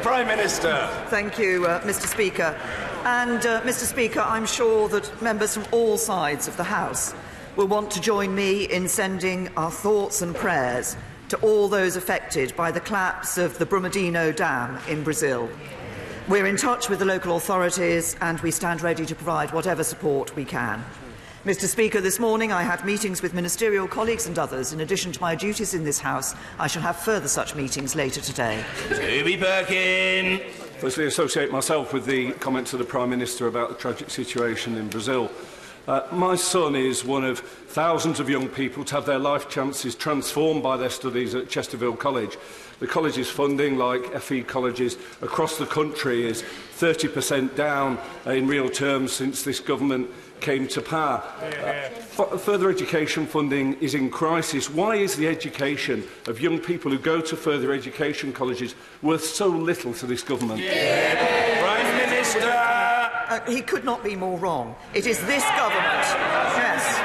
Prime Minister. Thank you, Mr Speaker. And, Mr Speaker, I'm sure that members from all sides of the House will want to join me in sending our thoughts and prayers to all those affected by the collapse of the Brumadinho Dam in Brazil. We're in touch with the local authorities and we stand ready to provide whatever support we can. Mr Speaker, this morning I had meetings with ministerial colleagues and others. In addition to my duties in this House, I shall have further such meetings later today. Toby Perkin. Firstly, associate myself with the comments of the Prime Minister about the tragic situation in Brazil. My son is one of thousands of young people to have their life chances transformed by their studies at Chesterfield College. The college's funding, like FE colleges across the country, is 30% down in real terms since this government came to power. Further education funding is in crisis. Why is the education of young people who go to further education colleges worth so little to this government? Prime Minister. He could not be more wrong. It is this government. Yes.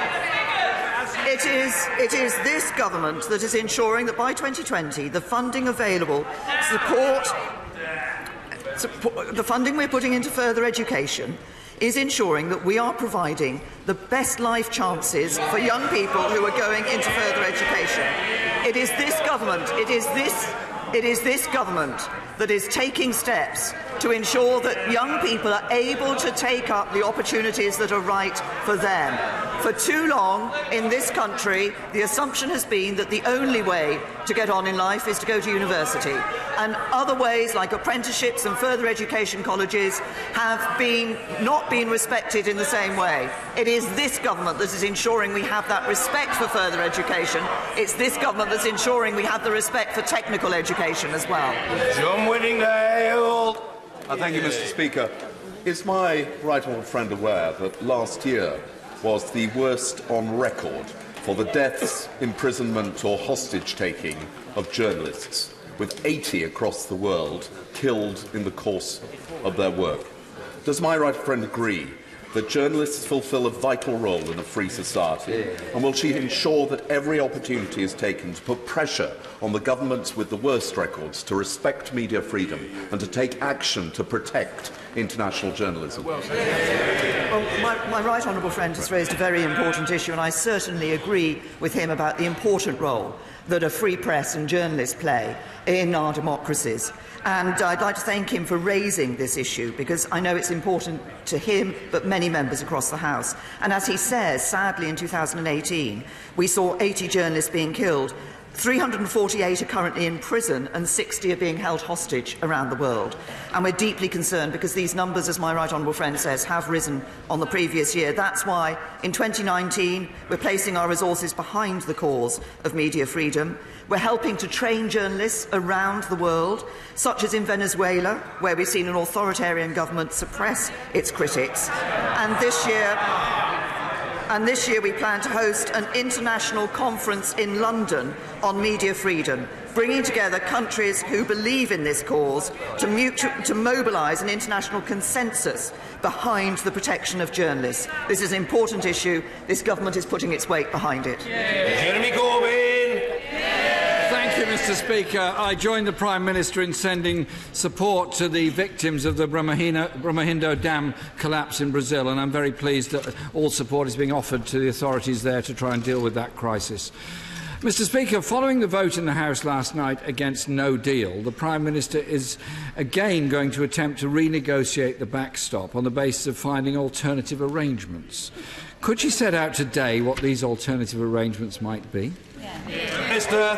It is this government that is ensuring that by 2020 the funding available support the funding we're putting into further education is ensuring that we are providing the best life chances for young people who are going into further education. It is this government, it is this government that is taking steps to ensure that young people are able to take up the opportunities that are right for them. For too long in this country, the assumption has been that the only way to get on in life is to go to university. And other ways, like apprenticeships and further education colleges, have not been respected in the same way. It is this government that is ensuring we have that respect for further education. It's this government that's ensuring we have the respect for technical education as well. John Whittingdale. Thank you, Mr Speaker. Is my right honourable friend aware that last year was the worst on record for the deaths, imprisonment or hostage-taking of journalists, with 80 across the world killed in the course of their work? Does my right friend agree that journalists fulfil a vital role in a free society? And will she ensure that every opportunity is taken to put pressure on the governments with the worst records to respect media freedom and to take action to protect international journalism? Well, my right honourable friend has raised a very important issue, and I certainly agree with him about the important role that a free press and journalists play in our democracies. And I'd like to thank him for raising this issue, because I know it's important to him, but many members across the House. And as he says, sadly in 2018, we saw 80 journalists being killed. 348 are currently in prison and 60 are being held hostage around the world. And we're deeply concerned because these numbers, as my right honourable friend says, have risen on the previous year. That's why in 2019 we're placing our resources behind the cause of media freedom. We're helping to train journalists around the world, such as in Venezuela, where we've seen an authoritarian government suppress its critics. And this year we plan to host an international conference in London on media freedom, bringing together countries who believe in this cause to mobilise an international consensus behind the protection of journalists. This is an important issue. This government is putting its weight behind it. Jeremy Corbyn. Mr Speaker, I join the Prime Minister in sending support to the victims of the Brumadinho Dam collapse in Brazil, and I'm very pleased that all support is being offered to the authorities there to try and deal with that crisis. Mr Speaker, following the vote in the House last night against no deal, the Prime Minister is again going to attempt to renegotiate the backstop on the basis of finding alternative arrangements. Could she set out today what these alternative arrangements might be? Minister.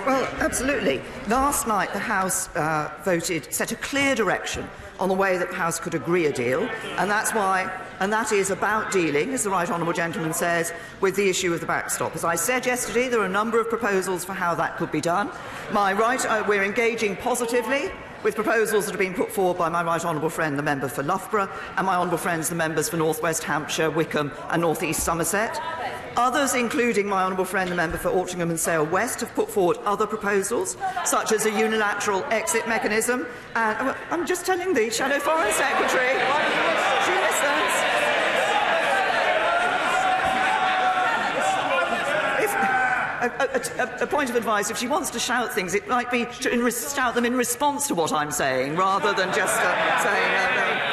Well, absolutely. Last night the House set a clear direction on the way that the House could agree a deal, and that is about dealing, as the right honourable gentleman says, with the issue of the backstop. As I said yesterday, there are a number of proposals for how that could be done. We're engaging positively with proposals that have been put forward by my right honourable friend, the member for Loughborough, and my honourable friends, the members for North West Hampshire, Wickham and North East Somerset. Others, including my honourable friend, the member for Altrincham and Sale West, have put forward other proposals, such as a unilateral exit mechanism. And I'm just telling the Shadow Foreign Secretary. She listens. a point of advice, if she wants to shout things, it might be to shout them in response to what I'm saying, rather than just saying...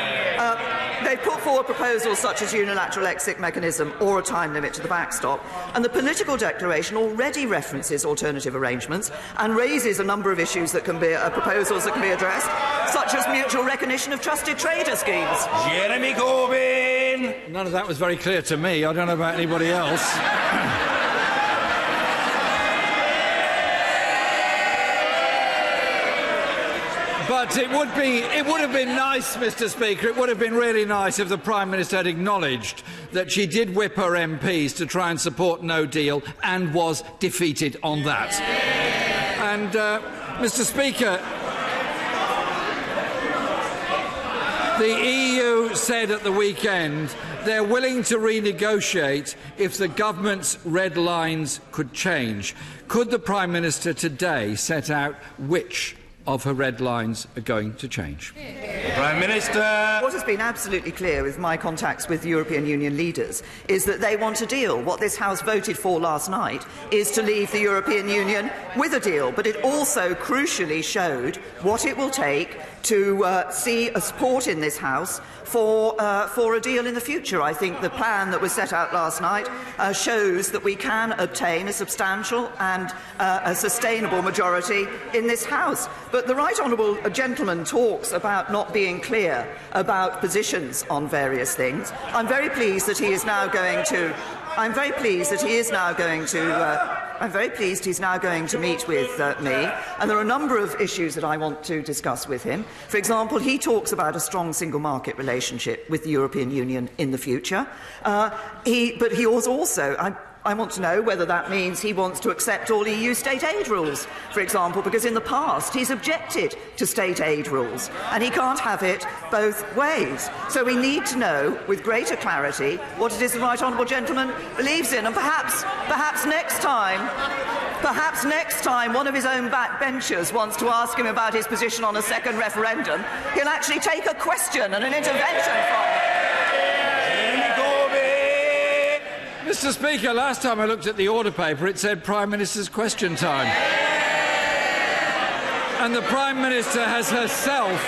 They've put forward proposals such as unilateral exit mechanism or a time limit to the backstop, and the political declaration already references alternative arrangements and raises a number of issues that can be proposals that can be addressed, such as mutual recognition of trusted trader schemes. Jeremy Corbyn! None of that was very clear to me. I don't know about anybody else. But it would have been nice, Mr. Speaker, it would have been really nice if the Prime Minister had acknowledged that she did whip her MPs to try and support no deal and was defeated on that. And, Mr. Speaker, the EU said at the weekend they're willing to renegotiate if the government's red lines could change. Could the Prime Minister today set out which of her red lines are going to change? Prime Minister! What has been absolutely clear with my contacts with European Union leaders is that they want a deal. What this House voted for last night is to leave the European Union with a deal, but it also crucially showed what it will take to see a support in this House for a deal in the future. I think the plan that was set out last night shows that we can obtain a substantial and a sustainable majority in this House. But the right honourable gentleman talks about not being clear about positions on various things. I'm very pleased that he is now going to. I'm very pleased that he is now going to. I'm very pleased he's now going to meet with me, and there are a number of issues that I want to discuss with him. For example, he talks about a strong single market relationship with the European Union in the future. But he also. I want to know whether that means he wants to accept all EU state aid rules, for example, because in the past he's objected to state aid rules, and he can't have it both ways. So we need to know with greater clarity what it is the right honourable gentleman believes in, and perhaps next time one of his own backbenchers wants to ask him about his position on a second referendum, he'll actually take a question and an intervention from him. Mr. Speaker, last time I looked at the order paper, it said Prime Minister's question time. And the Prime Minister has herself,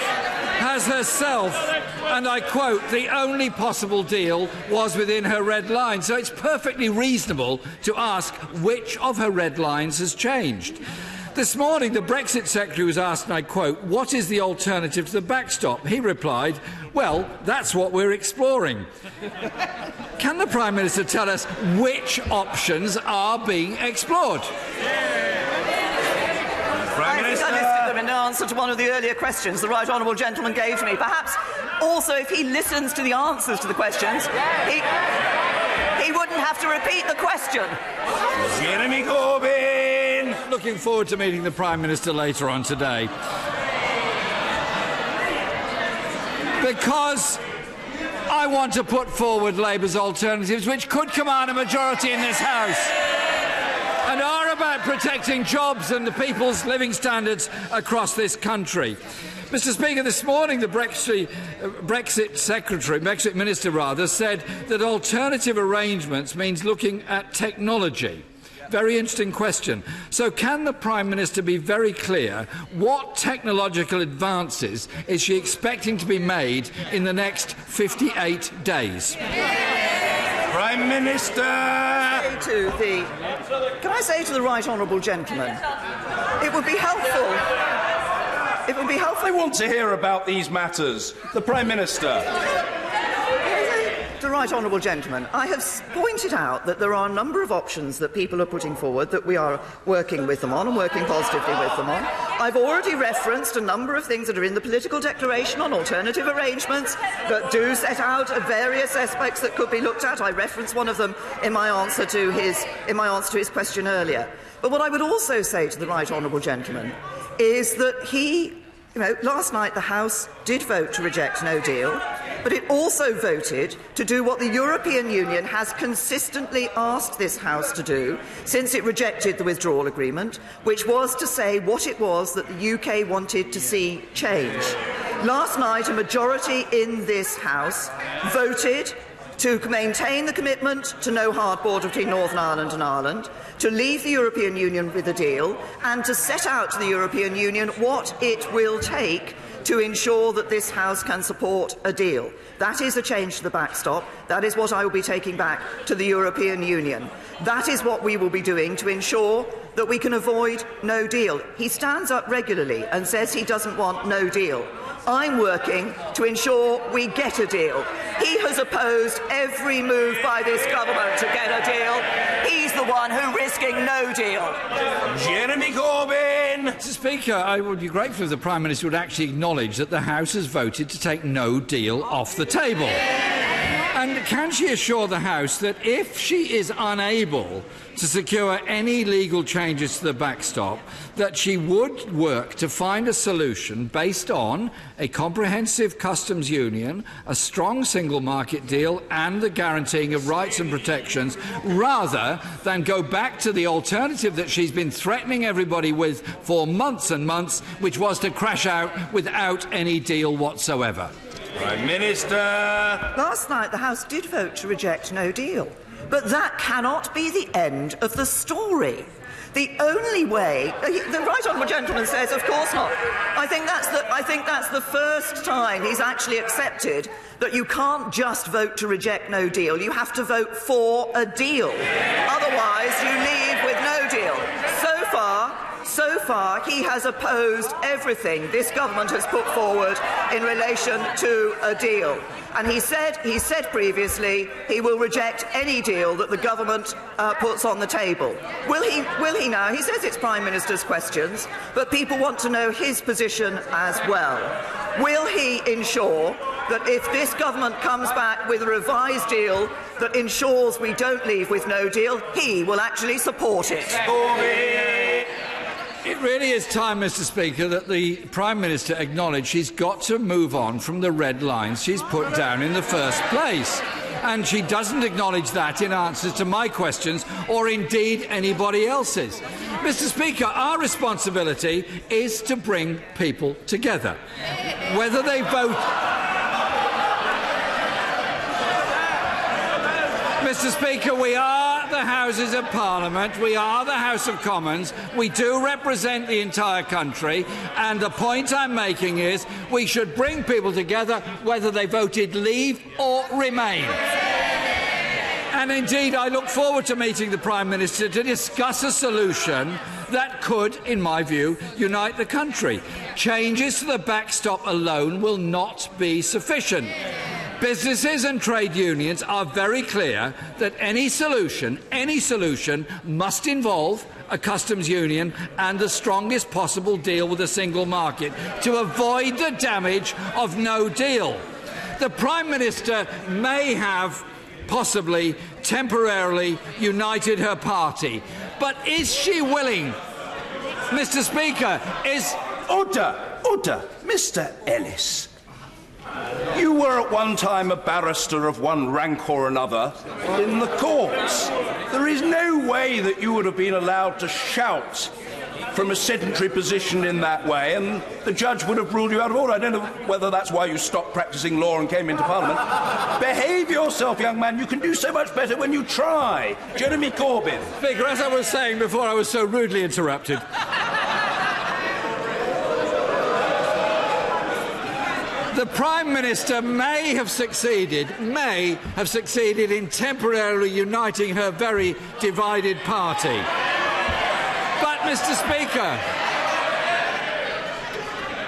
and I quote, the only possible deal was within her red line. So it's perfectly reasonable to ask which of her red lines has changed. This morning, the Brexit Secretary was asked, and I quote, what is the alternative to the backstop? He replied, well, that's what we're exploring. Can the Prime Minister tell us which options are being explored? Prime Minister! I listed them in answer to one of the earlier questions the right honourable gentleman gave me. Perhaps also if he listens to the answers to the questions, he wouldn't have to repeat the question. Jeremy Corbyn! Looking forward to meeting the Prime Minister later on today. Because I want to put forward Labour's alternatives which could command a majority in this House and are about protecting jobs and the people's living standards across this country. Mr. Speaker, this morning the Brexit Minister said that alternative arrangements means looking at technology. Very interesting question. So can the Prime Minister be very clear what technological advances is she expecting to be made in the next 58 days? Prime Minister! Can I say to the right honourable gentleman, it would be helpful. I want to hear about these matters. The Prime Minister. The right honourable gentleman, I have pointed out that there are a number of options that people are putting forward that we are working with them on and working positively with them on. I've already referenced a number of things that are in the political declaration on alternative arrangements that do set out various aspects that could be looked at. I referenced one of them in my answer to his question earlier. But what I would also say to the right honourable gentleman is that last night the House did vote to reject no deal, but it also voted to do what the European Union has consistently asked this House to do since it rejected the withdrawal agreement, which was to say what it was that the UK wanted to see change. Last night, a majority in this House voted to maintain the commitment to no hard border between Northern Ireland and Ireland, to leave the European Union with a deal, and to set out to the European Union what it will take to ensure that this House can support a deal. That is a change to the backstop. That is what I will be taking back to the European Union. That is what we will be doing to ensure that we can avoid no deal. He stands up regularly and says he doesn't want no deal. I'm working to ensure we get a deal. He has opposed every move by this government to get a deal. He's the one who's risking no deal. Jeremy Corbyn! Mr. Speaker, I would be grateful if the Prime Minister would actually acknowledge that the House has voted to take no deal off the table. And can she assure the House that if she is unable to secure any legal changes to the backstop, that she would work to find a solution based on a comprehensive customs union, a strong single market deal and the guaranteeing of rights and protections, rather than go back to the alternative that she's been threatening everybody with for months and months, which was to crash out without any deal whatsoever? Prime Minister! Last night the House did vote to reject no deal, but that cannot be the end of the story. The only way, the right honourable gentleman says, of course not. I think that's the first time he's actually accepted that you can't just vote to reject no deal. You have to vote for a deal. Otherwise, you leave with no deal. So far, he has opposed everything this government has put forward in relation to a deal. And he said previously he will reject any deal that the government puts on the table. Will he now? He says it's Prime Minister's questions, but people want to know his position as well. Will he ensure that if this government comes back with a revised deal that ensures we don't leave with no deal, he will actually support it? It really is time, Mr. Speaker, that the Prime Minister acknowledge she's got to move on from the red lines she's put down in the first place. And she doesn't acknowledge that in answers to my questions or indeed anybody else's. Mr. Speaker, our responsibility is to bring people together. Whether they vote... Mr. Speaker, we are the Houses of Parliament, we are the House of Commons, we do represent the entire country, and the point I'm making is we should bring people together whether they voted leave or remain. And indeed, I look forward to meeting the Prime Minister to discuss a solution that could, in my view, unite the country. Changes to the backstop alone will not be sufficient. Businesses and trade unions are very clear that any solution must involve a customs union and the strongest possible deal with a single market to avoid the damage of no deal. The Prime Minister may have possibly temporarily united her party, but is she willing, Mr. Speaker, is... Order! Mr. Ellis. You were at one time a barrister of one rank or another in the courts. There is no way that you would have been allowed to shout from a sedentary position in that way, and the judge would have ruled you out of order. I don't know whether that's why you stopped practising law and came into Parliament. Behave yourself, young man. You can do so much better when you try. Jeremy Corbyn. Speaker, as I was saying before I was so rudely interrupted... The Prime Minister may have succeeded in temporarily uniting her very divided party. But, Mr. Speaker,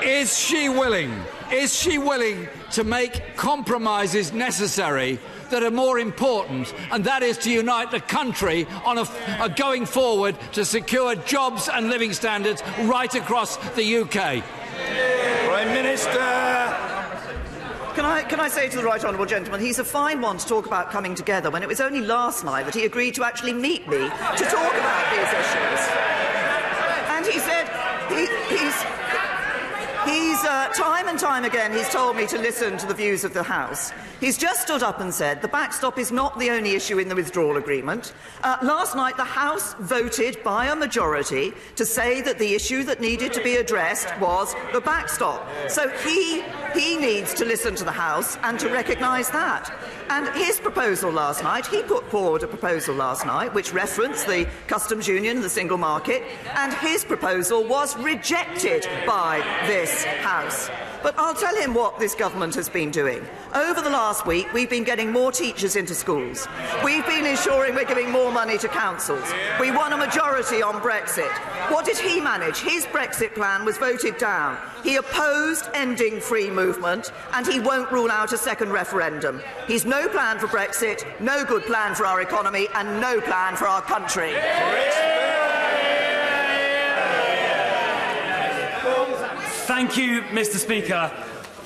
is she willing to make compromises necessary that are more important, and that is to unite the country on a going forward to secure jobs and living standards right across the UK? Prime Minister. Can I say to the right honourable gentleman, he's a fine one to talk about coming together when it was only last night that he agreed to actually meet me to talk about these issues. And he said he's time and time again, he's told me to listen to the views of the House. He's just stood up and said the backstop is not the only issue in the withdrawal agreement. Last night, the House voted by a majority to say that the issue that needed to be addressed was the backstop. So he needs to listen to the House and to recognise that. And his proposal last night, he put forward a proposal last night which referenced the customs union and the single market, and his proposal was rejected by this House. But I'll tell him what this government has been doing. Over the last week, we've been getting more teachers into schools. We've been ensuring we're giving more money to councils. We won a majority on Brexit. What did he manage? His Brexit plan was voted down. He opposed ending free movement, and he won't rule out a second referendum. He's no plan for Brexit, no good plan for our economy, and no plan for our country. Thank you, Mr. Speaker.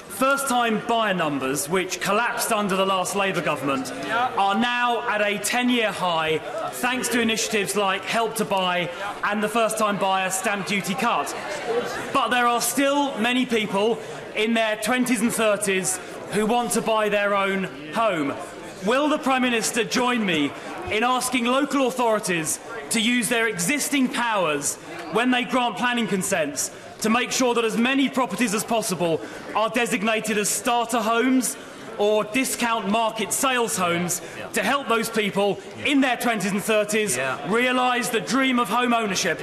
First-time buyer numbers, which collapsed under the last Labour government, are now at a 10-year high thanks to initiatives like Help to Buy and the first-time buyer stamp duty cut. But there are still many people in their 20s and 30s who want to buy their own home. Will the Prime Minister join me in asking local authorities to use their existing powers when they grant planning consents to make sure that as many properties as possible are designated as starter homes or discount market sales homes to help those people in their 20s and 30s realise the dream of home ownership?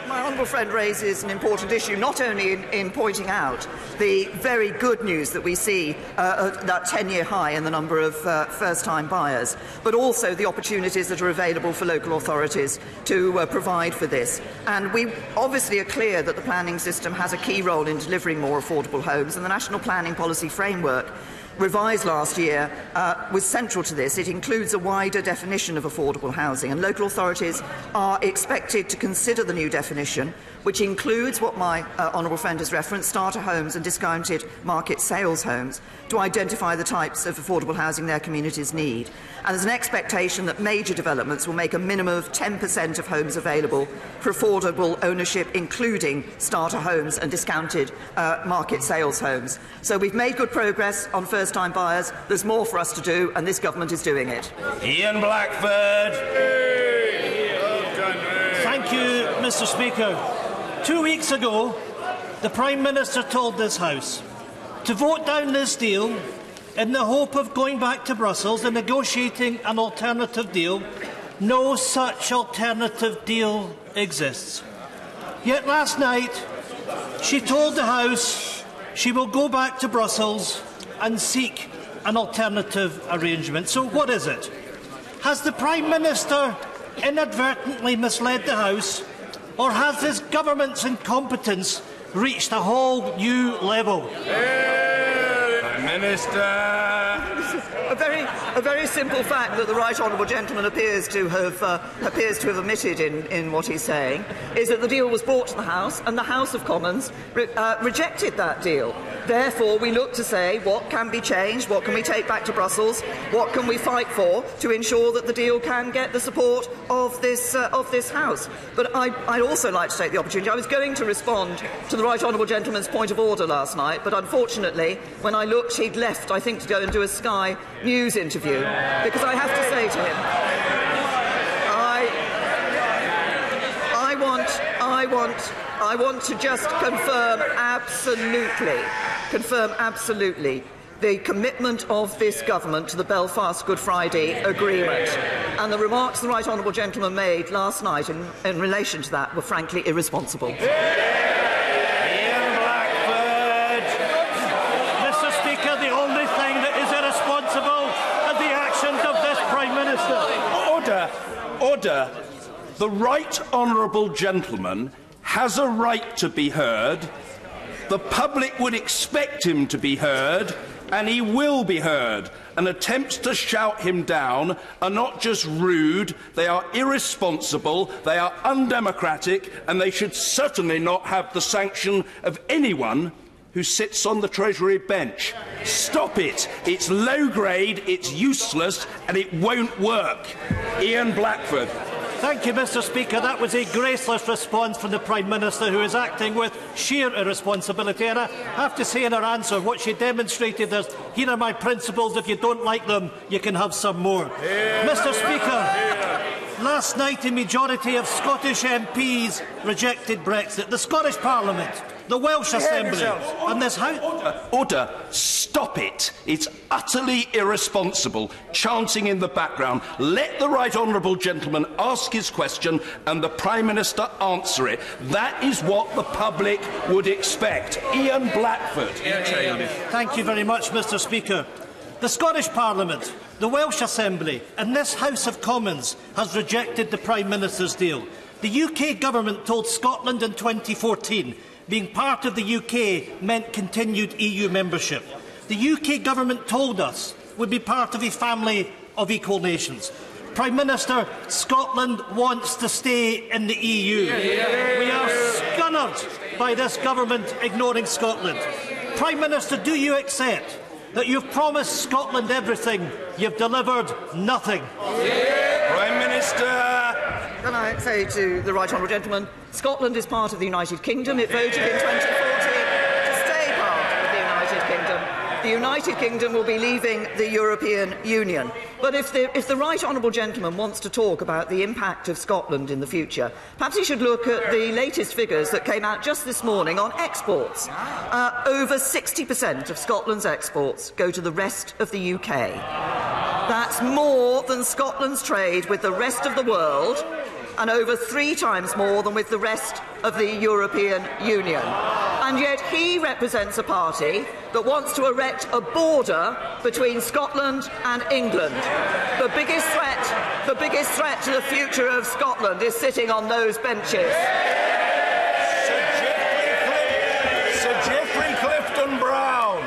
My honourable friend raises an important issue, not only in pointing out the very good news that we see that 10-year high in the number of first-time buyers, but also the opportunities that are available for local authorities to provide for this. And we obviously are clear that the planning system has a key role in delivering more affordable homes, and the National Planning Policy Framework, revised last year, was central to this. It includes a wider definition of affordable housing, and local authorities are expected to consider the new definition, which includes what my honourable friend has referenced, starter homes and discounted market sales homes, to identify the types of affordable housing their communities need. And there's an expectation that major developments will make a minimum of 10% of homes available for affordable ownership, including starter homes and discounted market sales homes. So we've made good progress on first-time buyers. There's more for us to do, and this government is doing it. Ian Blackford. Thank you, Mr. Speaker. 2 weeks ago, the Prime Minister told this House to vote down this deal in the hope of going back to Brussels and negotiating an alternative deal. No such alternative deal exists. Yet last night, she told the House she will go back to Brussels and seek an alternative arrangement. So what is it? Has the Prime Minister inadvertently misled the House, or has this government's incompetence reached a whole new level? Prime Minister. A very simple fact that the right honourable gentleman appears to have omitted in what he's saying is that the deal was brought to the House, and the House of Commons rejected that deal. Therefore, we look to say what can be changed, what can we take back to Brussels, what can we fight for to ensure that the deal can get the support of this House. But I'd also like to take the opportunity. I was going to respond to the right honourable gentleman's point of order last night, but unfortunately, when I looked, he'd left, I think, to go and do a Sky News interview, because I have to say to him, I want to just confirm absolutely the commitment of this government to the Belfast Good Friday Agreement. And the remarks the right honourable gentleman made last night in relation to that were frankly irresponsible. Order. The right honourable gentleman has a right to be heard. The public would expect him to be heard, and he will be heard. And attempts to shout him down are not just rude, they are irresponsible, they are undemocratic, and they should certainly not have the sanction of anyone who sits on the Treasury bench. Stop it. It's low grade, it's useless, and it won't work. Ian Blackford. Thank you, Mr. Speaker. That was a graceless response from the Prime Minister, who is acting with sheer irresponsibility. And I have to say in her answer, what she demonstrated is, here are my principles. If you don't like them, you can have some more. Mr. Speaker, last night a majority of Scottish MPs rejected Brexit. The Scottish Parliament, the Welsh Assembly, and this House... Order. Stop it. It's utterly irresponsible, chanting in the background. Let the right honourable gentleman ask his question and the Prime Minister answer it. That is what the public would expect. Ian Blackford. Thank you very much, Mr. Speaker. The Scottish Parliament, the Welsh Assembly and this House of Commons has rejected the Prime Minister's deal. The UK Government told Scotland in 2014 being part of the UK meant continued EU membership. The UK Government told us we'd be part of a family of equal nations. Prime Minister, Scotland wants to stay in the EU. We are scunnered by this Government ignoring Scotland. Prime Minister, do you accept that you've promised Scotland everything, you've delivered nothing? Prime Minister. Can I say to the right honourable gentleman, Scotland is part of the United Kingdom. It voted in 2014 to stay part of the United Kingdom. The United Kingdom will be leaving the European Union. But if the right honourable gentleman wants to talk about the impact of Scotland in the future, perhaps he should look at the latest figures that came out just this morning on exports. Over 60% of Scotland's exports go to the rest of the UK. That's more than Scotland's trade with the rest of the world, and over 3 times more than with the rest of the European Union. And yet he represents a party that wants to erect a border between Scotland and England. The biggest threat to the future of Scotland is sitting on those benches. Sir Geoffrey Clifton Brown.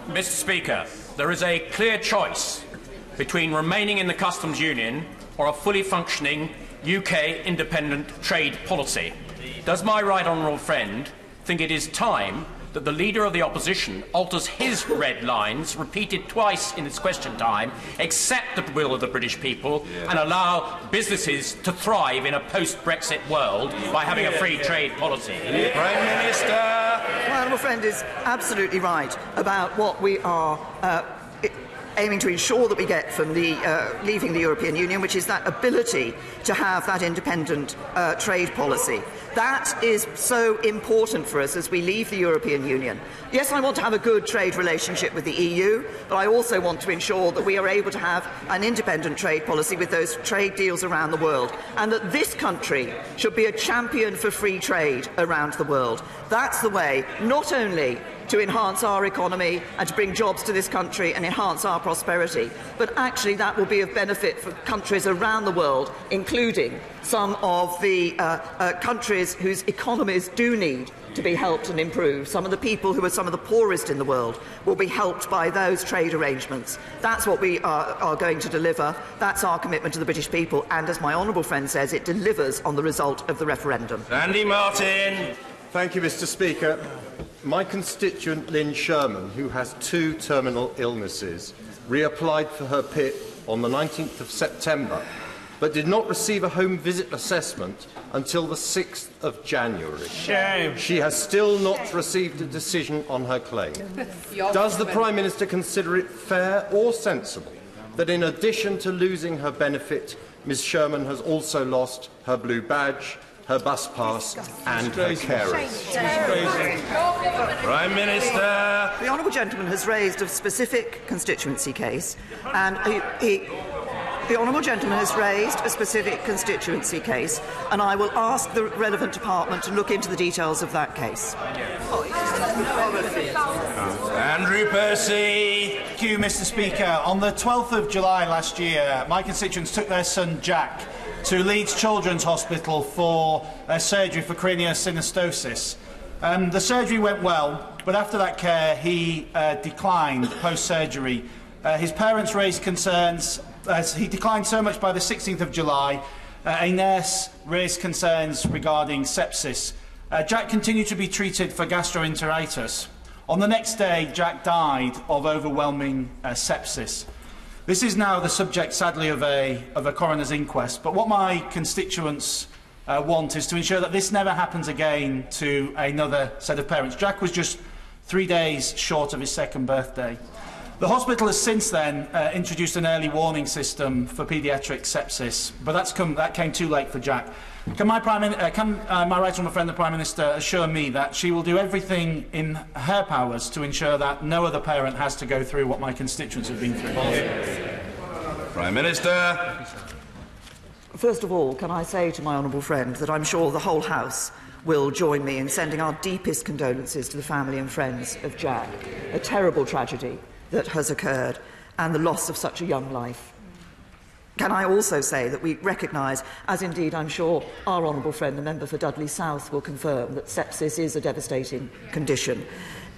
Mr. Speaker, there is a clear choice between remaining in the customs union or a fully functioning UK independent trade policy. Does my right honourable friend think it is time that the Leader of the Opposition alters his red lines, repeated twice in its question time, accept the will of the British people and allow businesses to thrive in a post-Brexit world by having a free trade policy? Prime Minister. My honourable friend is absolutely right about what we are aiming to ensure that we get from leaving the European Union, which is that ability to have that independent trade policy. That is so important for us as we leave the European Union. Yes, I want to have a good trade relationship with the EU, but I also want to ensure that we are able to have an independent trade policy with those trade deals around the world, and that this country should be a champion for free trade around the world. That's the way, not only to enhance our economy and to bring jobs to this country and enhance our prosperity, but actually that will be of benefit for countries around the world, including some of the countries whose economies do need to be helped and improved. Some of the people who are some of the poorest in the world will be helped by those trade arrangements. That's what we are going to deliver. That's our commitment to the British people, and as my honourable friend says, it delivers on the result of the referendum. Andy Martin. Thank you, Mr. Speaker. My constituent Lynn Sherman, who has 2 terminal illnesses, reapplied for her PIP on the 19th of September, but did not receive a home visit assessment until the 6th of January. Shame. She has still not received a decision on her claim. Does the Prime Minister consider it fair or sensible that in addition to losing her benefit, Ms Sherman has also lost her blue badge, her bus pass and her carers? Prime Minister. The honourable gentleman has raised a specific constituency case, and the honourable gentleman has raised a specific constituency case, and I will ask the relevant department to look into the details of that case. Andrew Percy. Thank you, Mr. Speaker. On the 12th of July last year, my constituents took their son Jack to Leeds Children's Hospital for surgery for craniosynostosis. The surgery went well, but after that care he declined post-surgery. His parents raised concerns. He declined so much by the 16th of July, a nurse raised concerns regarding sepsis. Jack continued to be treated for gastroenteritis. On the next day, Jack died of overwhelming sepsis. This is now the subject, sadly, of a coroner's inquest. But what my constituents want is to ensure that this never happens again to another set of parents. Jack was just 3 days short of his 2nd birthday. The hospital has since then introduced an early warning system for paediatric sepsis, but that came too late for Jack. Can my right honourable friend, the Prime Minister, assure me that she will do everything in her powers to ensure that no other parent has to go through what my constituents have been through? Prime Minister. First of all, can I say to my honourable friend that I'm sure the whole House will join me in sending our deepest condolences to the family and friends of Jack. A terrible tragedy that has occurred and the loss of such a young life. Can I also say that we recognise, as indeed I'm sure our honourable friend, the member for Dudley South, will confirm, that sepsis is a devastating condition.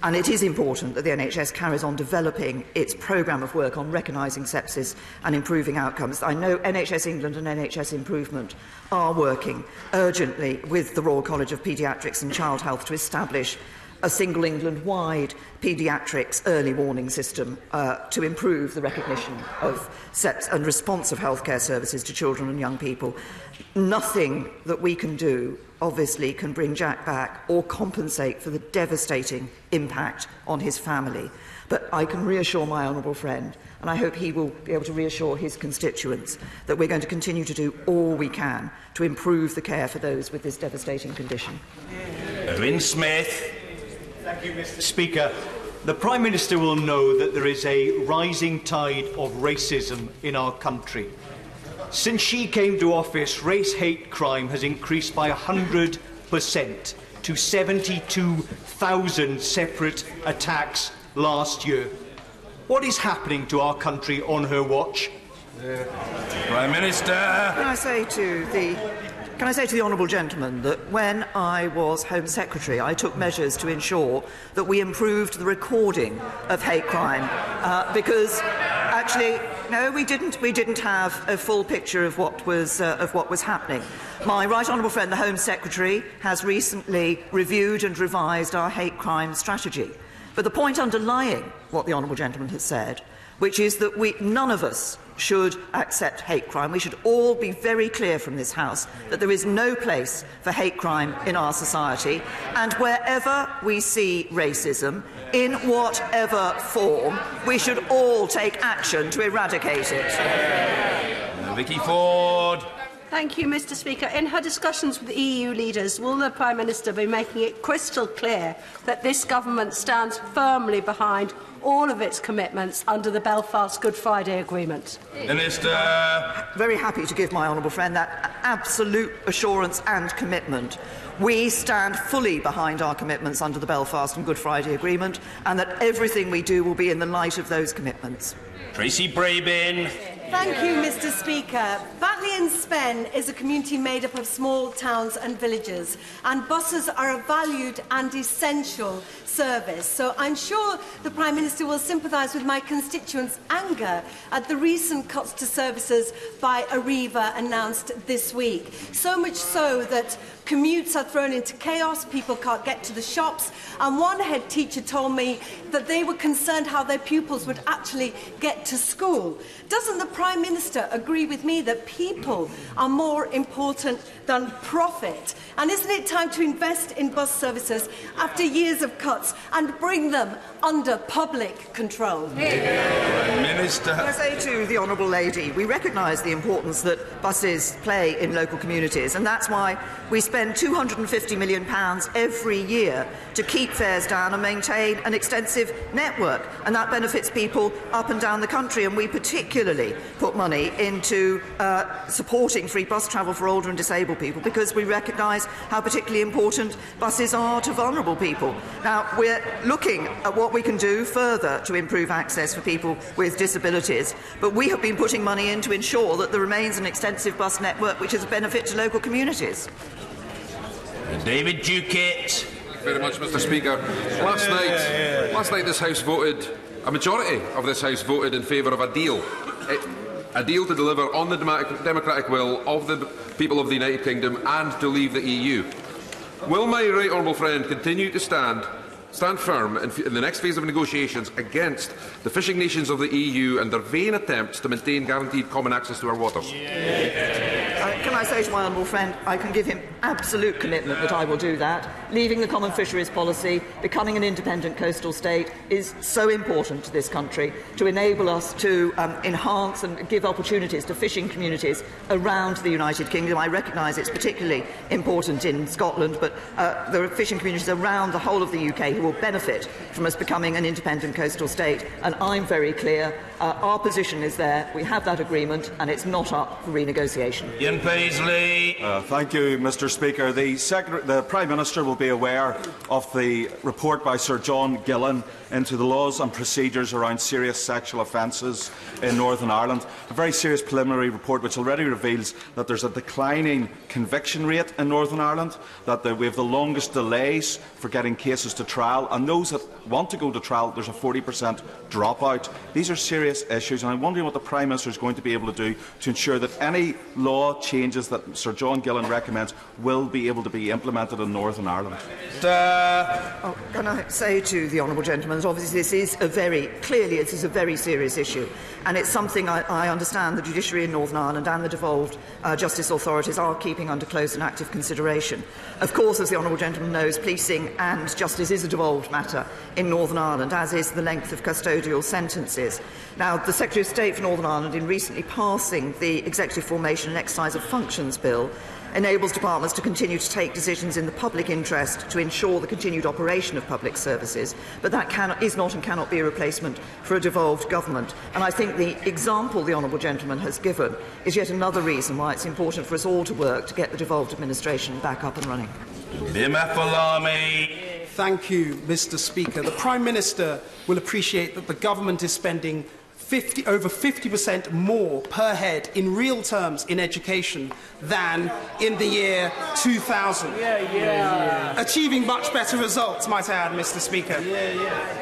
And it is important that the NHS carries on developing its programme of work on recognising sepsis and improving outcomes. I know NHS England and NHS Improvement are working urgently with the Royal College of Paediatrics and Child Health to establish a single England-wide paediatrics early warning system to improve the recognition of sepsis and response of healthcare services to children and young people. Nothing that we can do, obviously, can bring Jack back or compensate for the devastating impact on his family. But I can reassure my honourable friend, and I hope he will be able to reassure his constituents, that we're going to continue to do all we can to improve the care for those with this devastating condition. Owen Smith. Thank you, Mr. Speaker. The Prime Minister will know that there is a rising tide of racism in our country. Since she came to office, race-hate crime has increased by 100% to 72,000 separate attacks last year. What is happening to our country on her watch? Prime Minister. Can I say to the honourable gentleman that when I was Home Secretary, I took measures to ensure that we improved the recording of hate crime, because actually, no, we didn't have a full picture of what was happening. My right honourable friend, the Home Secretary, has recently reviewed and revised our hate crime strategy. But the point underlying what the honourable gentleman has said, which is that none of us should accept hate crime. We should all be very clear from this House that there is no place for hate crime in our society, and wherever we see racism, in whatever form, we should all take action to eradicate it. Vicky Ford. Thank you, Mr. Speaker. In her discussions with EU leaders, will the Prime Minister be making it crystal clear that this government stands firmly behind all of its commitments under the Belfast Good Friday Agreement? Minister. Very happy to give my honourable friend that absolute assurance and commitment. We stand fully behind our commitments under the Belfast and Good Friday Agreement, and that everything we do will be in the light of those commitments. Tracy Brabin. Thank you, Mr. Speaker. Batley and Spen is a community made up of small towns and villages, and buses are a valued and essential service. So I'm sure the Prime Minister will sympathise with my constituents' anger at the recent cuts to services by Arriva announced this week. So much so that commutes are thrown into chaos, people can't get to the shops, and one head teacher told me that they were concerned how their pupils would actually get to school. Doesn't the Prime Minister agree with me that people are more important than profit? And isn't it time to invest in bus services after years of cuts and bring them under public control? Minister. Can I say to the honourable lady, we recognise the importance that buses play in local communities, and that's why we spend £250 million every year to keep fares down and maintain an extensive network, and that benefits people up and down the country. And we particularly put money into supporting free bus travel for older and disabled people, because we recognise how particularly important buses are to vulnerable people. Now, we're looking at what we can do further to improve access for people with disabilities, but we have been putting money in to ensure that there remains an extensive bus network which is a benefit to local communities. David Duquette. Thank you very much, Mr. Speaker. Last night this House voted, a majority of this House voted in favour of a deal to deliver on the democratic will of the people of the United Kingdom and to leave the EU. Will my right honourable friend continue to stand stand firm in the next phase of negotiations against the fishing nations of the EU and their vain attempts to maintain guaranteed common access to our waters? Can I say to my honourable friend, I can give him absolute commitment that I will do that. Leaving the common fisheries policy, becoming an independent coastal state is so important to this country to enable us to enhance and give opportunities to fishing communities around the United Kingdom. I recognise it's particularly important in Scotland, but there are fishing communities around the whole of the UK who will benefit from us becoming an independent coastal state. And I'm very clear, our position is there, we have that agreement, and it's not up for renegotiation. Ian Paisley. Thank you, Mr. Speaker. The Prime Minister will be aware of the report by Sir John Gillan into the laws and procedures around serious sexual offences in Northern Ireland. A very serious preliminary report which already reveals that there is a declining conviction rate in Northern Ireland, that we have the longest delays for getting cases to trial, and those that want to go to trial, there is a 40% dropout. These are serious issues, and I'm wondering what the Prime Minister is going to be able to do to ensure that any law changes that Sir John Gillan recommends will be able to be implemented in Northern Ireland. Can I say to the honourable gentleman that obviously this is a very serious issue, and it's something I understand the judiciary in Northern Ireland and the devolved justice authorities are keeping under close and active consideration. Of course, as the honourable gentleman knows, policing and justice is a devolved matter in Northern Ireland, as is the length of custodial sentences. Now, the Secretary of State for Northern Ireland, in recently passing the Executive Formation and Exercise of Functions Bill, enables departments to continue to take decisions in the public interest to ensure the continued operation of public services, but that is not and cannot be a replacement for a devolved government. And I think the example the honourable gentleman has given is yet another reason why it's important for us all to work to get the devolved administration back up and running. Thank you, Mr. Speaker. The Prime Minister will appreciate that the government is spending over 50% more per head in real terms in education than in the year 2000. Achieving much better results, might I add, Mr. Speaker.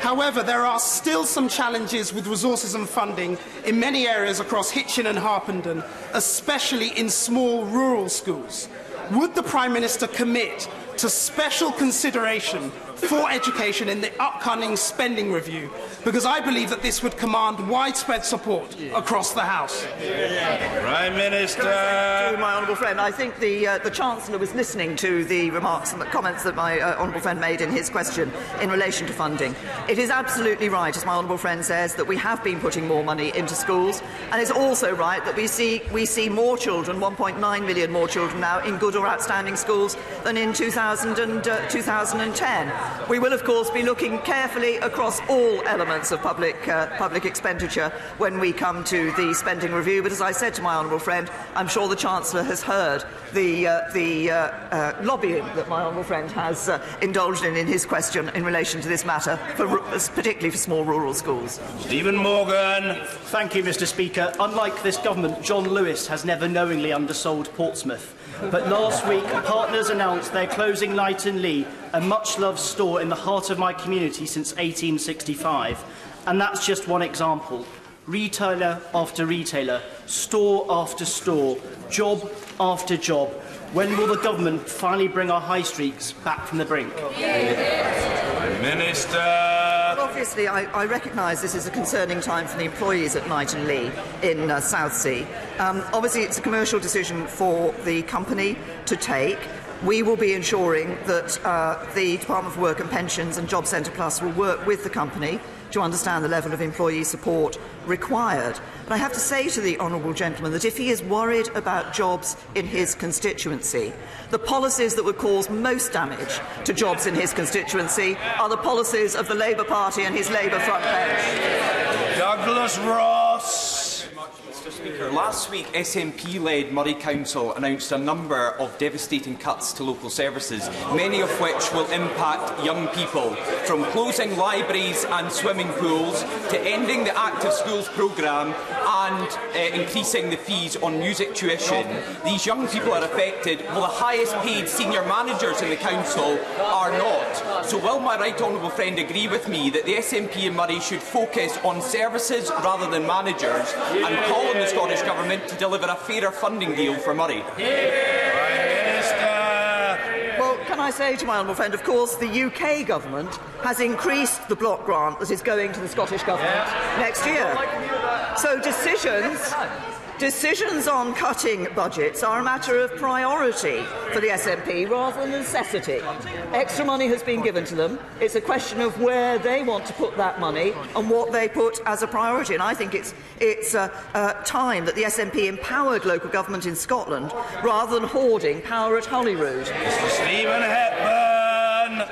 However, there are still some challenges with resources and funding in many areas across Hitchin and Harpenden, especially in small rural schools. Would the Prime Minister commit to special consideration for education in the upcoming spending review, because I believe that this would command widespread support across the House. Prime Minister. To my honourable friend, I think the Chancellor was listening to the remarks and the comments that my honourable friend made in his question in relation to funding. It is absolutely right, as my honourable friend says, that we have been putting more money into schools, and it's also right that we see more children, 1.9 million more children now, in good or outstanding schools than in 2010. We will, of course, be looking carefully across all elements of public expenditure when we come to the spending review. But as I said to my honourable friend, I'm sure the Chancellor has heard the lobbying that my honourable friend has indulged in his question in relation to this matter, particularly for small rural schools. Stephen Morgan. Thank you, Mr. Speaker. Unlike this government, John Lewis has never knowingly undersold Portsmouth. But last week, partners announced they're closing Knighton Lee, a much-loved store in the heart of my community since 1865. And that's just one example. Retailer after retailer, store after store, job after job. When will the government finally bring our high streets back from the brink? Prime Minister. Well, obviously, I recognise this is a concerning time for the employees at Knighton Lee in Southsea. Obviously, it's a commercial decision for the company to take. We will be ensuring that the Department for Work and Pensions and Job Centre Plus will work with the company to understand the level of employee support required. But I have to say to the honourable gentleman that if he is worried about jobs in his constituency, the policies that would cause most damage to jobs in his constituency are the policies of the Labour Party and his Labour front bench. Douglas Ross. Mr. Speaker, last week SNP-led Moray Council announced a number of devastating cuts to local services, many of which will impact young people, from closing libraries and swimming pools to ending the Active Schools programme and increasing the fees on music tuition. These young people are affected, while the highest paid senior managers in the council are not. So will my right honourable friend agree with me that the SNP in Moray should focus on services rather than managers and call on the Scottish Government to deliver a fairer funding deal for Moray? Well, can I say to my honourable friend, of course, the UK government has increased the block grant that is going to the Scottish government next year. So decisions on cutting budgets are a matter of priority for the SNP rather than necessity. Extra money has been given to them. It's a question of where they want to put that money and what they put as a priority. And I think it's time that the SNP empowered local government in Scotland rather than hoarding power at Holyrood. Mr. Stephen Hepburn.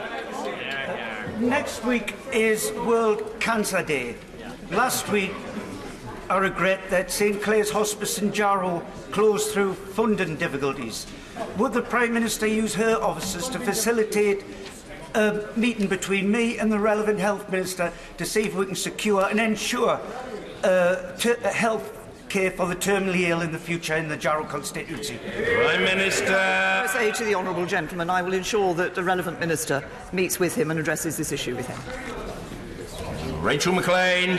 Next week is World Cancer Day. Last week, I regret that St Clair's Hospice in Jarrow closed through funding difficulties. Would the Prime Minister use her officers to facilitate a meeting between me and the relevant Health Minister to see if we can secure and ensure health care for the terminally ill in the future in the Jarrow constituency? Prime Minister. I say to the honourable gentleman, I will ensure that the relevant minister meets with him and addresses this issue with him. Rachel McLean.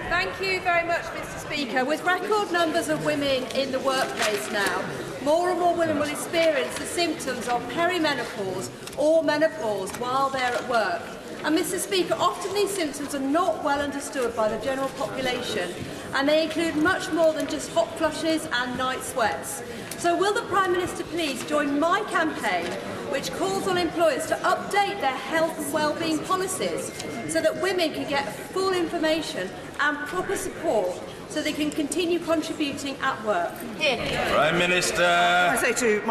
Thank you very much, Mr. Speaker. With record numbers of women in the workplace now, more and more women will experience the symptoms of perimenopause or menopause while they're at work. And, Mr. Speaker, often these symptoms are not well understood by the general population, and they include much more than just hot flushes and night sweats. So will the Prime Minister please join my campaign, which calls on employers to update their health and wellbeing policies so that women can get full information and proper support so they can continue contributing at work? Prime Minister. I say to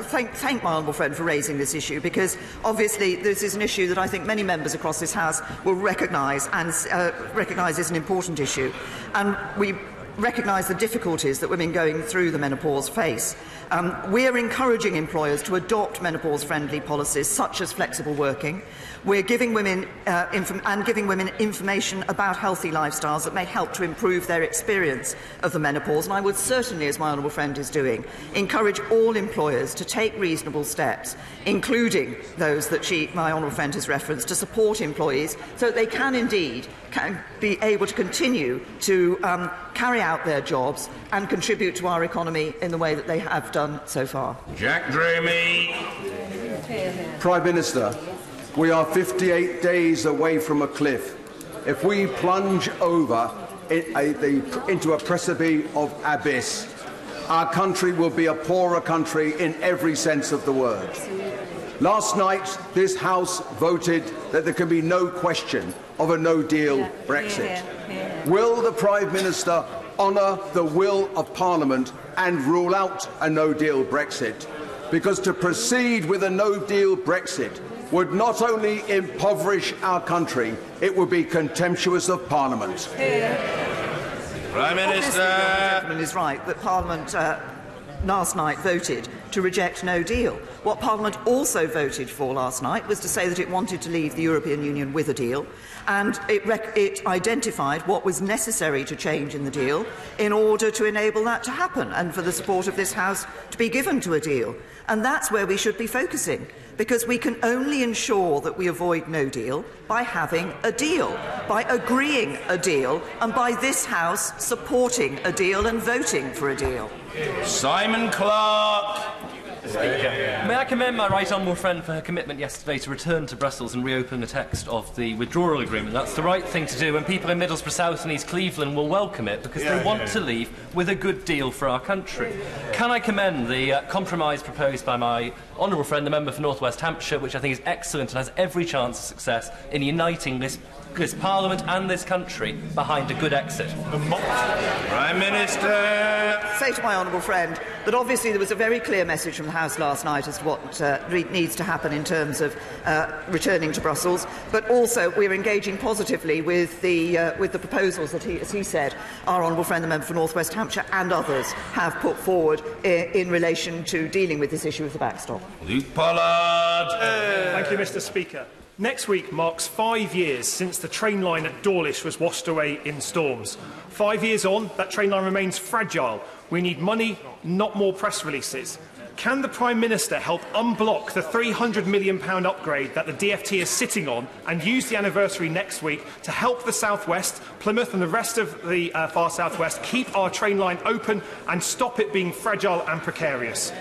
thank my honourable friend for raising this issue, because obviously this is an issue that I think many members across this House will recognise and recognise is an important issue, and we recognise the difficulties that women going through the menopause face. We are encouraging employers to adopt menopause-friendly policies such as flexible working. We're giving women information about healthy lifestyles that may help to improve their experience of the menopause. And I would certainly, as my honourable friend is doing, encourage all employers to take reasonable steps, including those that my honourable friend has referenced, to support employees so that they can indeed be able to continue to carry out their jobs and contribute to our economy in the way that they have done so far. Jack Dramey. Prime Minister, we are 58 days away from a cliff. If we plunge over into a precipice of abyss, our country will be a poorer country in every sense of the word. Last night, this House voted that there can be no question of a no-deal Brexit. Will the Prime Minister honour the will of Parliament and rule out a no-deal Brexit? Because to proceed with a no-deal Brexit would not only impoverish our country, it would be contemptuous of Parliament. Prime Minister. The gentleman is right that Parliament last night voted to reject no deal. What Parliament also voted for last night was to say that it wanted to leave the European Union with a deal, and it identified what was necessary to change in the deal in order to enable that to happen and for the support of this House to be given to a deal. And that's where we should be focusing, because we can only ensure that we avoid no deal by having a deal, by agreeing a deal, and by this House supporting a deal and voting for a deal. Simon Clark. May I commend my right honourable friend for her commitment yesterday to return to Brussels and reopen the text of the withdrawal agreement. That's the right thing to do, and people in Middlesbrough South and East Cleveland will welcome it because they want to leave with a good deal for our country. Can I commend the compromise proposed by my honourable friend, the member for North West Hampshire, which I think is excellent and has every chance of success in uniting this Parliament and this country behind a good exit? Prime Minister. Say to my honourable friend that obviously there was a very clear message from the House last night as to what needs to happen in terms of returning to Brussels, but also we're engaging positively with the proposals that, as he said, our honourable friend, the member for North West Hampshire, and others have put forward in relation to dealing with this issue of the backstop. Luke Pollard. Thank you, Mr. Speaker. Next week marks 5 years since the train line at Dawlish was washed away in storms. 5 years on, that train line remains fragile. We need money, not more press releases. Can the Prime Minister help unblock the £300 million upgrade that the DfT is sitting on and use the anniversary next week to help the South West, Plymouth and the rest of the far South West keep our train line open and stop it being fragile and precarious?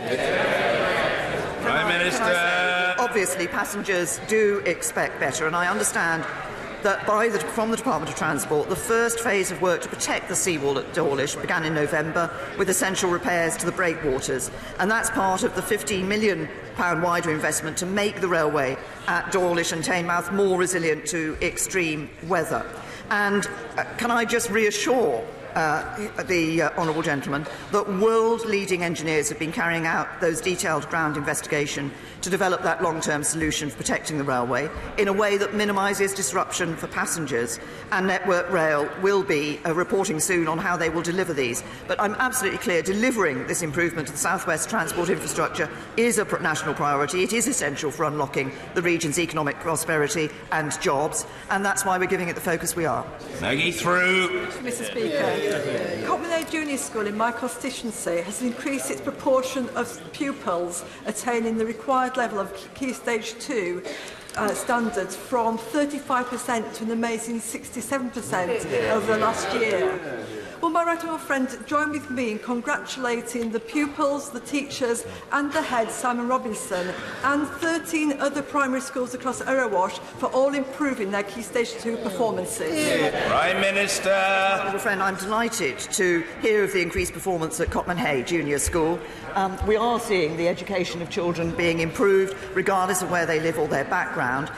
Prime Minister. obviously, passengers do expect better, and I understand that from the Department of Transport, the first phase of work to protect the seawall at Dawlish began in November with essential repairs to the breakwaters, and that's part of the £15 million wider investment to make the railway at Dawlish and Teignmouth more resilient to extreme weather. And can I just reassure the honourable gentleman that world-leading engineers have been carrying out those detailed ground investigation to develop that long-term solution for protecting the railway in a way that minimises disruption for passengers, and Network Rail will be reporting soon on how they will deliver these. But I'm absolutely clear delivering this improvement to the South West transport infrastructure is a national priority. It is essential for unlocking the region's economic prosperity and jobs, and that's why we're giving it the focus we are. Maggie through. Mr Speaker, Cotmanade Junior School in my constituency has increased its proportion of pupils attaining the required level of Key Stage 2 standards from 35% to an amazing 67% over the last year. Will my right honourable friend join with me in congratulating the pupils, the teachers and the head, Simon Robinson, and 13 other primary schools across Erewash for all improving their Key Stage 2 performances? Prime Minister. Honourable friend, I'm delighted to hear of the increased performance at Cotman Hay Junior School. We are seeing the education of children being improved, regardless of where they live or their background,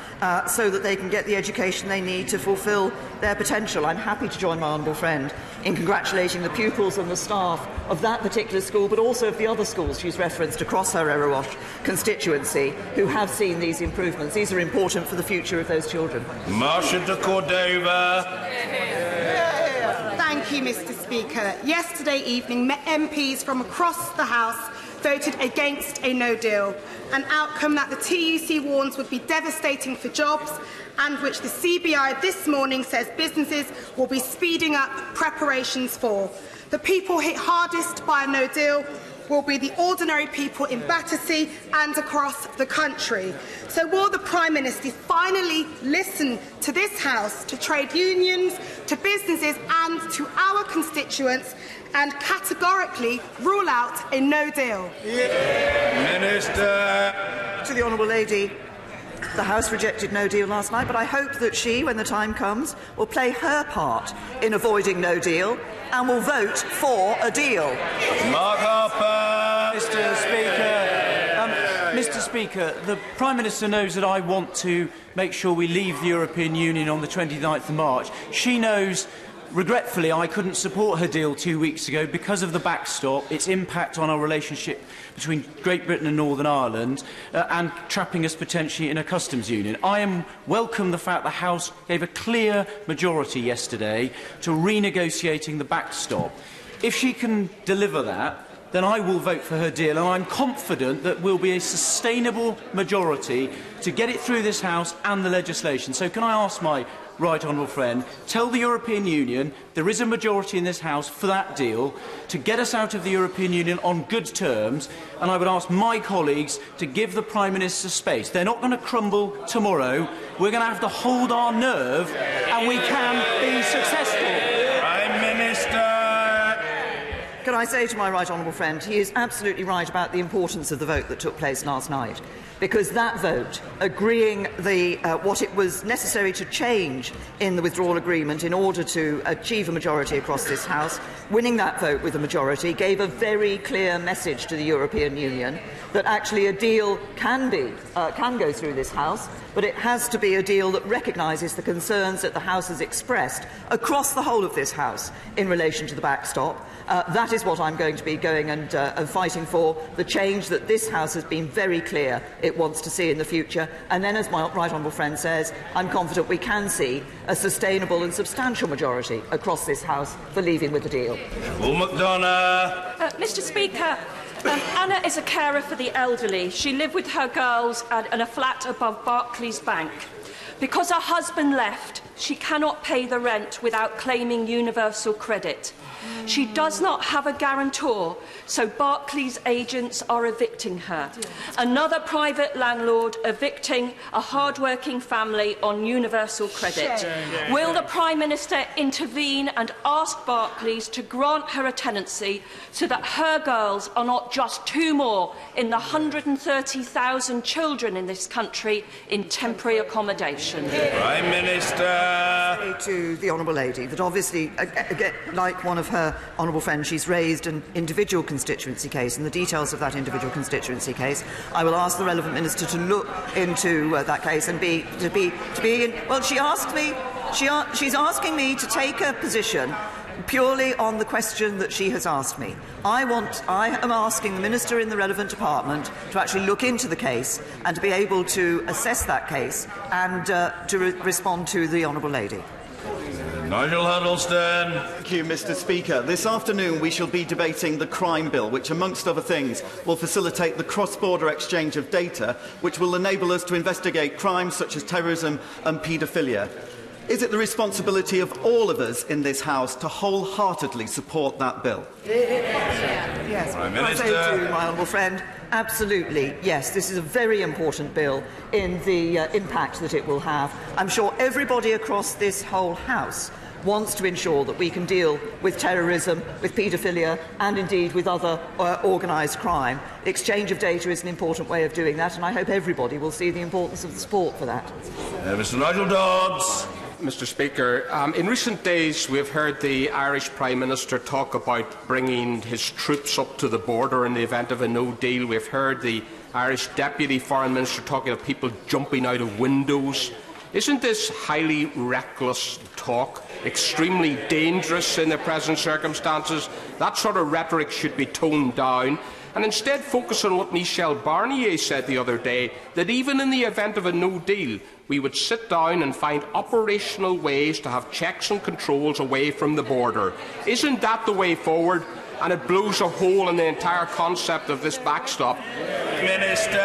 so that they can get the education they need to fulfil their potential. I'm happy to join my honourable friend in congratulating the pupils and the staff of that particular school, but also of the other schools she's referenced across her Erewash constituency who have seen these improvements. These are important for the future of those children. Marsha de Cordova. Thank you, Mr Speaker. Yesterday evening, MPs from across the House voted against a no deal, an outcome that the TUC warns would be devastating for jobs and which the CBI this morning says businesses will be speeding up preparations for. The people hit hardest by a no deal will be the ordinary people in Battersea and across the country. So will the Prime Minister finally listen to this House, to trade unions, to businesses and to our constituents, and categorically rule out a no deal? Minister. To the honourable lady, the House rejected no deal last night, but I hope that she, when the time comes, will play her part in avoiding no deal and will vote for a deal. Mark Harper. Mr Speaker, the Prime Minister knows that I want to make sure we leave the European Union on the 29th of March. She knows, regretfully, I couldn't support her deal 2 weeks ago because of the backstop, its impact on our relationship between Great Britain and Northern Ireland, and trapping us potentially in a customs union. I welcome the fact the House gave a clear majority yesterday to renegotiating the backstop. If she can deliver that, then I will vote for her deal, and I'm confident that will be a sustainable majority to get it through this House and the legislation. So can I ask my right honourable friend, tell the European Union there is a majority in this House for that deal to get us out of the European Union on good terms, and I would ask my colleagues to give the Prime Minister space. They're not going to crumble tomorrow. We're going to have to hold our nerve, and we can be successful. Prime Minister. Can I say to my right honourable friend, he is absolutely right about the importance of the vote that took place last night, because that vote, agreeing what it was necessary to change in the withdrawal agreement in order to achieve a majority across this House, winning that vote with a majority, gave a very clear message to the European Union that actually a deal can go through this House, but it has to be a deal that recognises the concerns that the House has expressed across the whole of this House in relation to the backstop. That is what I'm going to be going and fighting for, the change that this House has been very clear it wants to see in the future. And then, as my right honourable friend says, I'm confident we can see a sustainable and substantial majority across this House for leaving with the deal. Paul McDonough. Mr Speaker, Anna is a carer for the elderly. She lived with her girls in a flat above Barclays Bank. Because her husband left, she cannot pay the rent without claiming universal credit. She does not have a guarantor, so Barclays agents are evicting her. Another private landlord evicting a hard-working family on universal credit. Will the Prime Minister intervene and ask Barclays to grant her a tenancy so that her girls are not just two more in the 130,000 children in this country in temporary accommodation? Prime Minister. To the Honourable Lady that obviously, again, like one of her honourable friends, she's raised an individual constituency case, and the details of that individual constituency case, I will ask the relevant minister to look into that case and be in. Well, she's asking me to take a position purely on the question that she has asked me. I am asking the Minister in the relevant department to actually look into the case and to be able to assess that case and to respond to the Honourable Lady. Nigel Huddleston. Thank you, Mr. Speaker. This afternoon we shall be debating the Crime Bill, which, amongst other things, will facilitate the cross-border exchange of data, which will enable us to investigate crimes such as terrorism and paedophilia. Is it the responsibility of all of us in this House to wholeheartedly support that bill? Yes. Prime I say Minister. to my honourable friend, absolutely, yes, this is a very important bill in the impact that it will have. I'm sure everybody across this whole House wants to ensure that we can deal with terrorism, with paedophilia and indeed with other organised crime. Exchange of data is an important way of doing that, and I hope everybody will see the importance of the support for that. Mr. Nigel Dodds. Mr. Speaker, in recent days we have heard the Irish Prime Minister talk about bringing his troops up to the border in the event of a no deal. We have heard the Irish Deputy Foreign Minister talking of people jumping out of windows. Isn't this highly reckless talk, extremely dangerous in the present circumstances? That sort of rhetoric should be toned down and instead focus on what Michel Barnier said the other day, that even in the event of a no deal, we would sit down and find operational ways to have checks and controls away from the border. Isn't that the way forward? And it blows a hole in the entire concept of this backstop. Minister.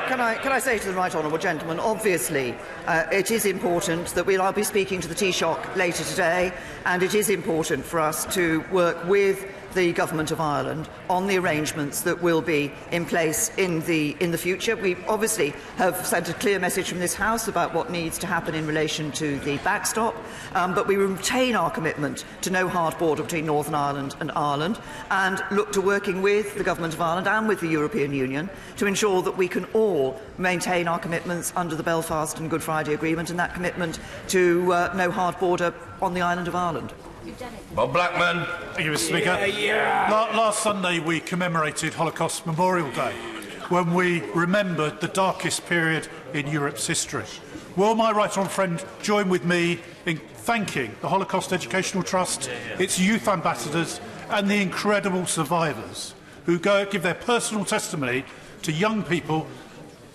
Can I say to the right honourable gentleman, obviously it is important that I'll be speaking to the Taoiseach later today, and it is important for us to work with the Government of Ireland on the arrangements that will be in place in the future. We obviously have sent a clear message from this House about what needs to happen in relation to the backstop, but we retain our commitment to no hard border between Northern Ireland and Ireland, and look to working with the Government of Ireland and with the European Union to ensure that we can all maintain our commitments under the Belfast and Good Friday Agreement, and that commitment to no hard border on the island of Ireland. Bob Blackman. Thank you, Mr. Speaker. Last Sunday we commemorated Holocaust Memorial Day, when we remembered the darkest period in Europe's history. Will my right honourable friend join with me in thanking the Holocaust Educational Trust, its youth ambassadors and the incredible survivors who give their personal testimony to young people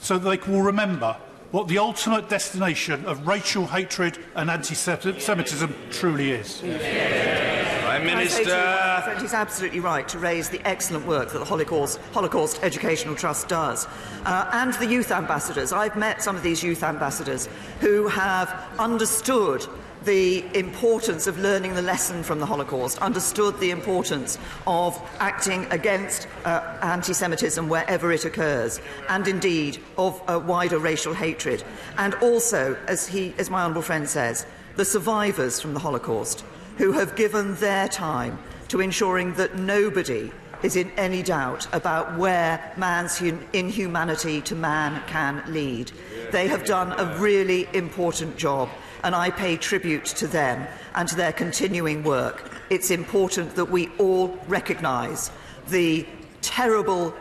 so that they will remember what the ultimate destination of racial hatred and anti-Semitism truly is. Prime Minister. He's absolutely right to raise the excellent work that the Holocaust Educational Trust does. And the youth ambassadors. I've met some of these youth ambassadors who have understood the importance of learning the lesson from the Holocaust, understood the importance of acting against anti-Semitism wherever it occurs, and indeed of wider racial hatred. And also, as my honourable friend says, the survivors from the Holocaust, who have given their time to ensuring that nobody is in any doubt about where man's inhumanity to man can lead. They have done a really important job, and I pay tribute to them and to their continuing work. It's important that we all recognise the terrible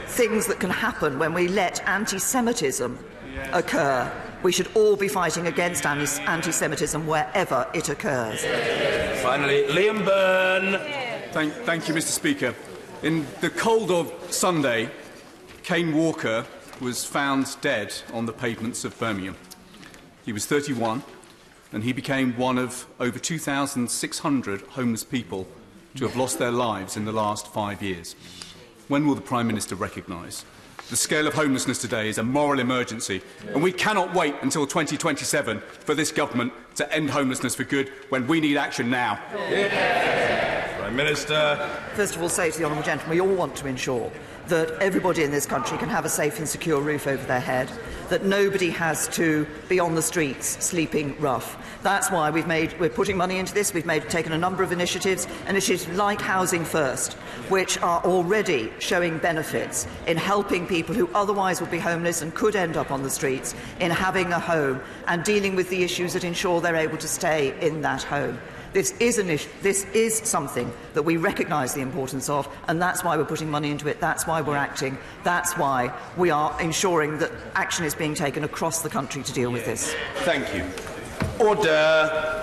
things that can happen when we let anti-Semitism occur. We should all be fighting against anti-Semitism wherever it occurs. Finally, Liam Byrne. Thank you, Mr. Speaker. In the cold of Sunday, Kane Walker was found dead on the pavements of Birmingham. He was 31, and he became one of over 2,600 homeless people to have lost their lives in the last 5 years. When will the Prime Minister recognise The scale of homelessness today is a moral emergency, and we cannot wait until 2027 for this government to end homelessness for good, when we need action now. Prime Minister. First of all, say to the honourable gentleman, we all want to ensure that everybody in this country can have a safe and secure roof over their head, that nobody has to be on the streets sleeping rough. That's why we're putting money into this. We've taken a number of initiatives like Housing First, which are already showing benefits in helping people who otherwise would be homeless and could end up on the streets in having a home and dealing with the issues that ensure they're able to stay in that home. This is something that we recognise the importance of, and that's why we're putting money into it, that's why we're acting, that's why we are ensuring that action is being taken across the country to deal with this. Thank you. Order.